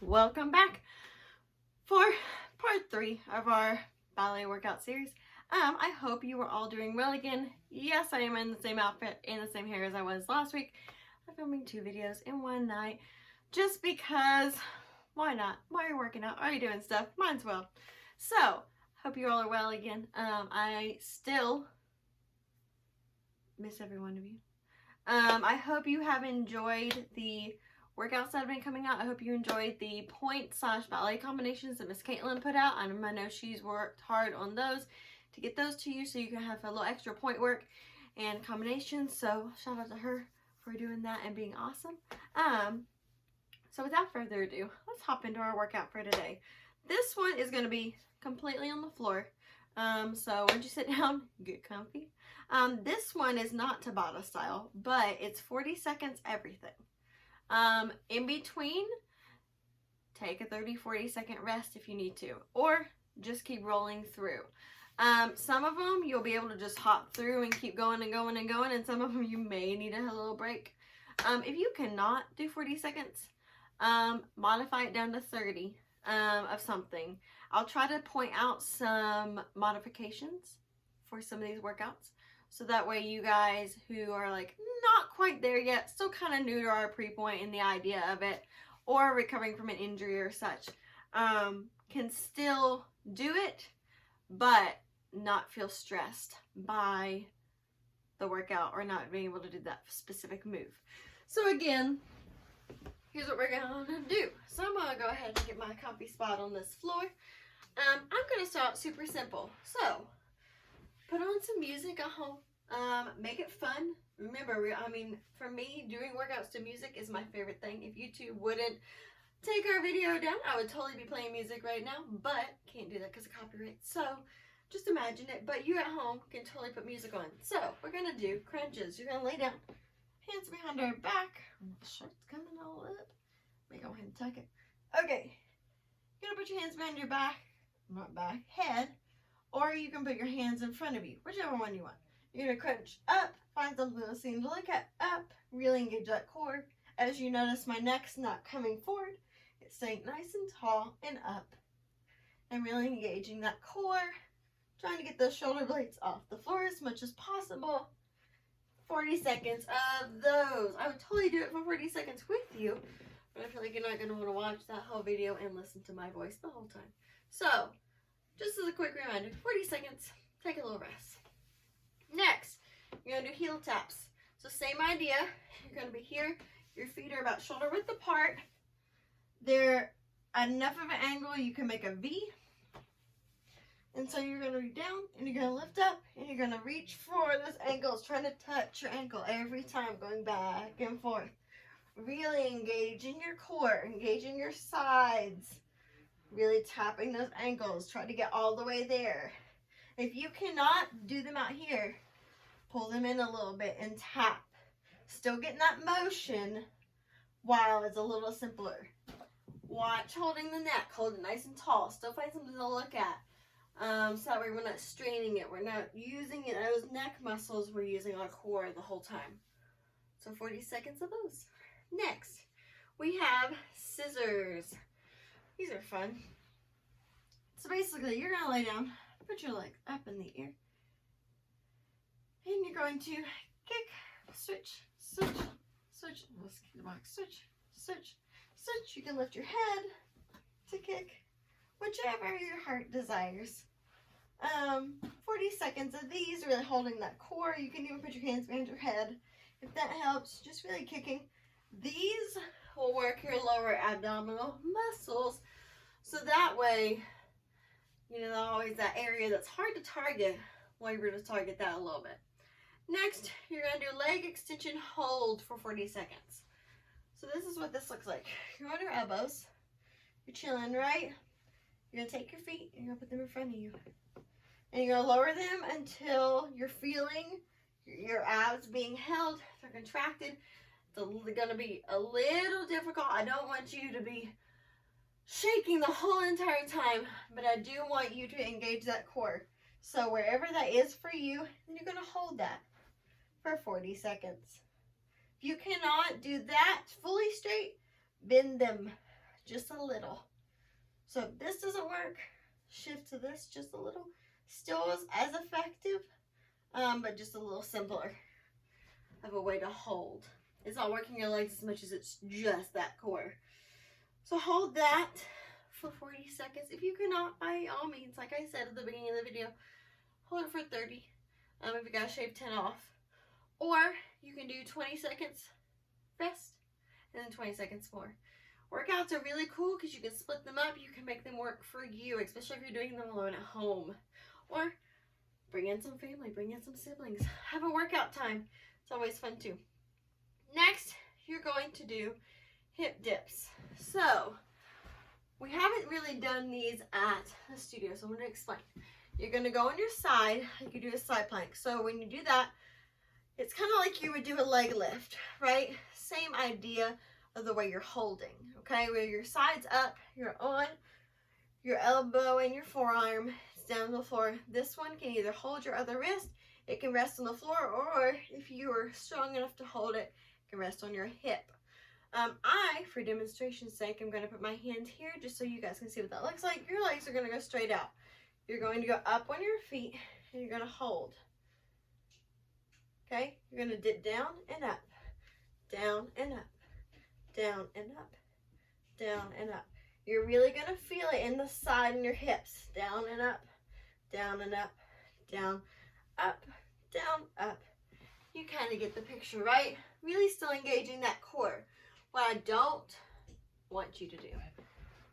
Welcome back for part 3 of our ballet workout series. I hope you are all doing well again. Yes, I am in the same outfit and the same hair as I was last week. I'm filming 2 videos in one night just because, why not? While you're working out, are you doing stuff? Might as well. So, hope you all are well again. I still miss every one of you. I hope you have enjoyed the workouts that have been coming out. I hope you enjoyed the point/ballet combinations that Miss Caitlin put out. I know she's worked hard on those to get those to you so you can have a little extra point work and combinations. So shout out to her for doing that and being awesome. So without further ado, let's hop into our workout for today. This one is going to be completely on the floor. So once you sit down, get comfy. This one is not Tabata style, but it's 40 seconds everything. In between, take a 30-40 second rest if you need to, or just keep rolling through. Some of them you'll be able to just hop through and keep going and going and going, and some of them you may need a little break. If you cannot do 40 seconds, modify it down to 30 of something. I'll try to point out some modifications for some of these workouts, so that way you guys who are like not quite there yet, still kind of new to our pre-point and the idea of it, or recovering from an injury or such, can still do it, but not feel stressed by the workout or not being able to do that specific move. So again, here's what we're gonna do. So I'm gonna go ahead and get my comfy spot on this floor. I'm gonna start super simple. So put on some music at home. Make it fun. Remember, for me, doing workouts to music is my favorite thing. If YouTube wouldn't take our video down, I would totally be playing music right now, but can't do that because of copyright. So just imagine it, but you at home can totally put music on. So we're gonna do crunches. You're gonna lay down, hands behind our back. The shirt's coming all up. Let me go ahead and tuck it. Okay, you're gonna put your hands behind your back, not back, head, or you can put your hands in front of you, whichever one you want. You're gonna crunch up, find something to seem to look at, up, really engage that core. As you notice, my neck's not coming forward. It's staying nice and tall and up. And really engaging that core, trying to get those shoulder blades off the floor as much as possible. 40 seconds of those. I would totally do it for 40 seconds with you, but I feel like you're not gonna wanna watch that whole video and listen to my voice the whole time. So, just as a quick reminder, 40 seconds, take a little rest. Next, you're going to do heel taps. So same idea, you're going to be here, your feet are about shoulder width apart. They're at enough of an angle you can make a V. And so you're going to be down, and you're going to lift up, and you're going to reach for those ankles, trying to touch your ankle every time, going back and forth. Really engaging your core, engaging your sides. Really tapping those ankles, try to get all the way there. If you cannot do them out here, pull them in a little bit and tap. Still getting that motion while it's a little simpler. Watch holding the neck, hold it nice and tall. Still find something to look at. So that way we're not straining it. We're not using it. Those neck muscles, we're using our core the whole time. So 40 seconds of those. Next, we have scissors. These are fun. So basically, you're going to lay down, put your legs up in the air, and you're going to kick, switch, switch, switch. Let's kick the box, switch, switch, switch. You can lift your head to kick, whichever your heart desires. 40 seconds of these, really holding that core. You can even put your hands behind your head if that helps. Just really kicking. These will work your lower abdominal muscles, so that way, you know, always that area that's hard to target, well, you're going to target that a little bit. Next, you're going to do leg extension hold for 40 seconds. So this is what this looks like. You're on your elbows. You're chilling, right? You're going to take your feet and you're going to put them in front of you. And you're going to lower them until you're feeling your abs being held. They're contracted. It's going to be a little difficult. I don't want you to be shaking the whole entire time, but I do want you to engage that core. So wherever that is for you, you're going to hold that for 40 seconds. If you cannot do that fully straight, bend them just a little. So if this doesn't work, shift to this just a little. Still is as effective, but just a little simpler of a way to hold. It's not working your legs as much as it's just that core. So hold that for 40 seconds. If you cannot, by all means, like I said at the beginning of the video, hold it for 30. If you gotta shave 10 off. Or you can do 20 seconds rest and then 20 seconds more. Workouts are really cool because you can split them up. You can make them work for you, especially if you're doing them alone at home. Or bring in some family, bring in some siblings. Have a workout time. It's always fun too. Next, you're going to do hip dips. So, we haven't really done these at the studio, so I'm going to explain. You're going to go on your side, like you do a side plank. So when you do that, it's kind of like you would do a leg lift, right? Same idea of the way you're holding, okay? Where your side's up, you're on your elbow and your forearm, it's down on the floor. This one can either hold your other wrist, it can rest on the floor, or if you are strong enough to hold it, it can rest on your hip. For demonstration's sake, I'm going to put my hand here just so you guys can see what that looks like. Your legs are going to go straight out. You're going to go up on your feet and you're going to hold. Okay? You're going to dip down and up, down and up, down and up, down and up. You're really going to feel it in the side and your hips. Down and up, down and up, down, up, down, up. You kind of get the picture, right? Really still engaging that core. What I don't want you to do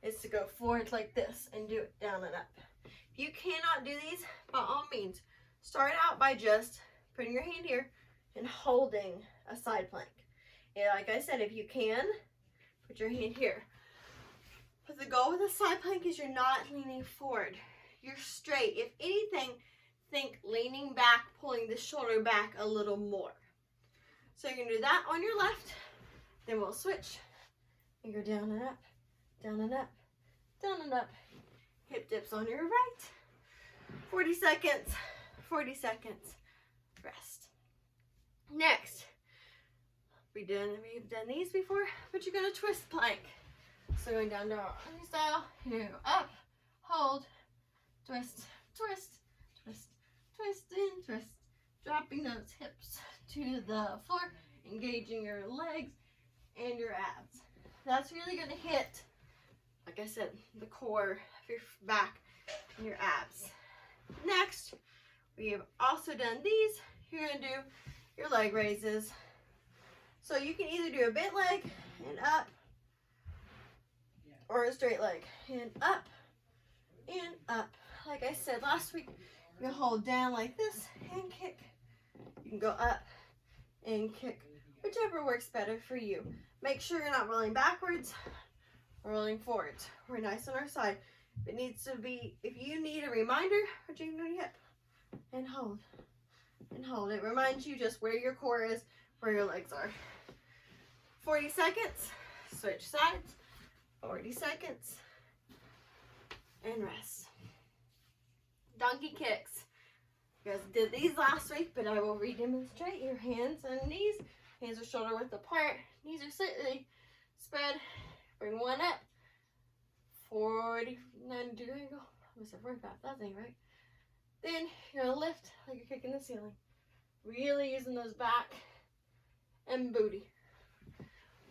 is to go forward like this and do it down and up. If you cannot do these, by all means, start out by just putting your hand here and holding a side plank. And like I said, if you can, put your hand here. But the goal with a side plank is you're not leaning forward. You're straight. If anything, think leaning back, pulling the shoulder back a little more. So you're going to do that on your left. Then we'll switch and go down and up, down and up, down and up. Hip dips on your right. 40 seconds, 40 seconds, rest. Next, we've done these before, but you're going to twist plank. So going down to our army style, here, up, hold, twist, twist, twist, twist, and twist. Dropping those hips to the floor, engaging your legs and your abs. That's really going to hit, like I said, the core of your back and your abs. Next, we have also done these. You're going to do your leg raises. So you can either do a bent leg and up, or a straight leg and up and up. Like I said last week, you can hold down like this and kick. You can go up and kick, whichever works better for you. Make sure you're not rolling backwards or rolling forwards. We're nice on our side. If it needs to be, if you need a reminder, put your hand on your hip and hold and hold. It reminds you just where your core is, where your legs are. 40 seconds, switch sides, 40 seconds, and rest. Donkey kicks. You guys did these last week, but I will re-demonstrate. Your hands and knees. Hands are shoulder width apart. Knees are slightly spread. Bring one up. 90-degree angle. I said 45. That ain't right. Then you're going to lift like you're kicking the ceiling. Really using those back and booty.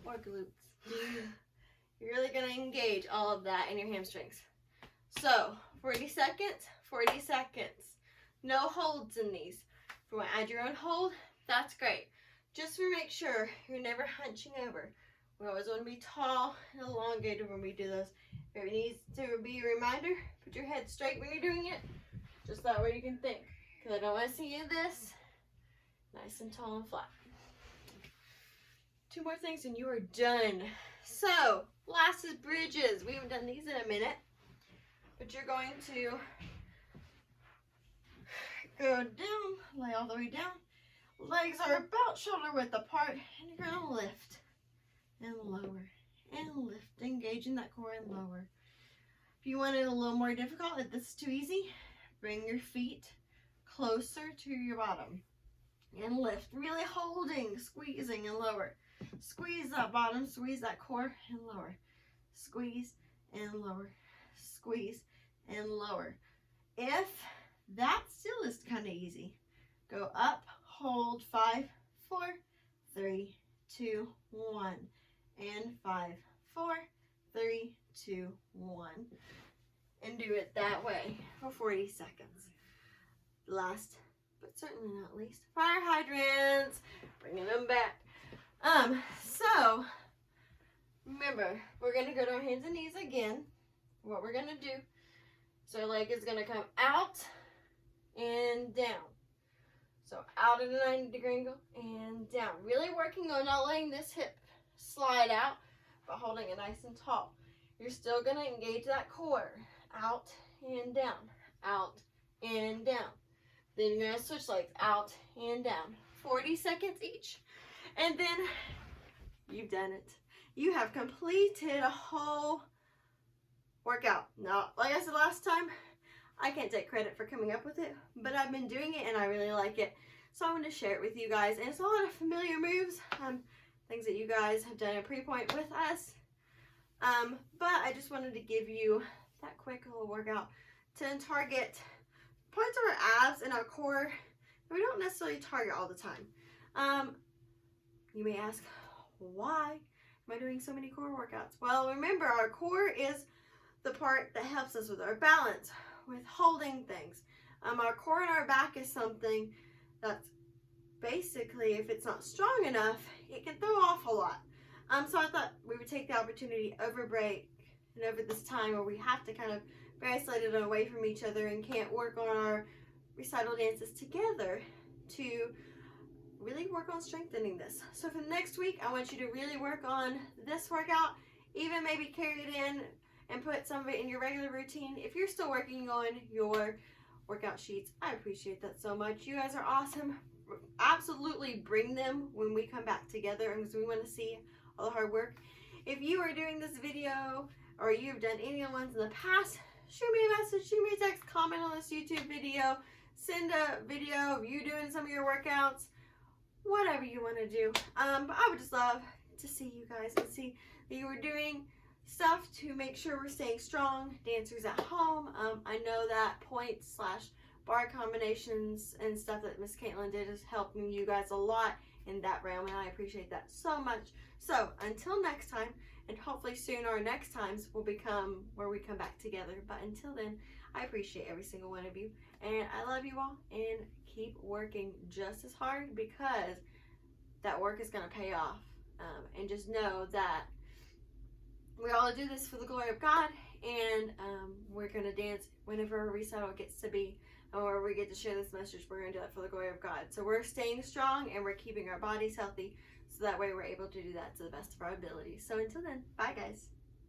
Or glutes. You're really going to engage all of that in your hamstrings. So, 40 seconds, 40 seconds. No holds in these. If you want to add your own hold, that's great. Just to make sure you're never hunching over. We always want to be tall and elongated when we do those. If it needs to be a reminder, put your head straight when you're doing it. Just that way you can think. Because I don't want to see you this. Nice and tall and flat. 2 more things and you are done. So, last is bridges. We haven't done these in a minute. But you're going to go down, lay all the way down. Legs are about shoulder width apart, and you're going to lift and lower and lift, engaging that core and lower. If you want it a little more difficult, if this is too easy, bring your feet closer to your bottom and lift, really holding, squeezing and lower. Squeeze that bottom, squeeze that core and lower. squeeze and lower, squeeze and lower. If that still is kind of easy, go up, hold, 5, 4, 3, 2, 1, and 5, 4, 3, 2, 1, and do it that way for 40 seconds. Last, but certainly not least, fire hydrants, bringing them back. So remember, we're gonna go to our hands and knees again. What we're gonna do, so our leg is gonna come out and down. So out at a 90-degree angle and down. Really working on not letting this hip slide out, but holding it nice and tall. You're still gonna engage that core. Out and down, out and down. Then you're gonna switch legs, out and down. 40 seconds each. And then you've done it. You have completed a whole workout. Now, like I said last time, I can't take credit for coming up with it, but I've been doing it and I really like it. So I'm going to share it with you guys. And it's a lot of familiar moves, things that you guys have done at pre-point with us. But I just wanted to give you that quick little workout to target parts of our abs and our core that we don't necessarily target all the time. You may ask, why am I doing so many core workouts? Well, remember, our core is the part that helps us with our balance, with holding things. Our core and our back is something that's basically, if it's not strong enough, it can throw off a lot. So I thought we would take the opportunity over break and over this time where we have to kind of be isolated and away from each other and can't work on our recital dances together to really work on strengthening this. So for the next week, I want you to really work on this workout, even maybe carry it in and put some of it in your regular routine. If you're still working on your workout sheets, I appreciate that so much. You guys are awesome. Absolutely bring them when we come back together, because we want to see all the hard work. If you are doing this video or you've done any of the ones in the past, shoot me a message, shoot me a text, comment on this YouTube video, send a video of you doing some of your workouts, whatever you want to do. But I would just love to see you guys and see that you are doing stuff to make sure we're staying strong, dancers at home. I know that point/bar combinations and stuff that Miss Caitlin did is helping you guys a lot in that realm, and I appreciate that so much. So until next time, and hopefully soon our next times will become where we come back together. But until then, I appreciate every single one of you, and I love you all, and keep working just as hard, because that work is going to pay off. And just know that we all do this for the glory of God, and we're going to dance whenever a recital gets to be, or we get to share this message. We're going to do that for the glory of God. So we're staying strong and we're keeping our bodies healthy, so that way we're able to do that to the best of our ability. So until then, bye guys.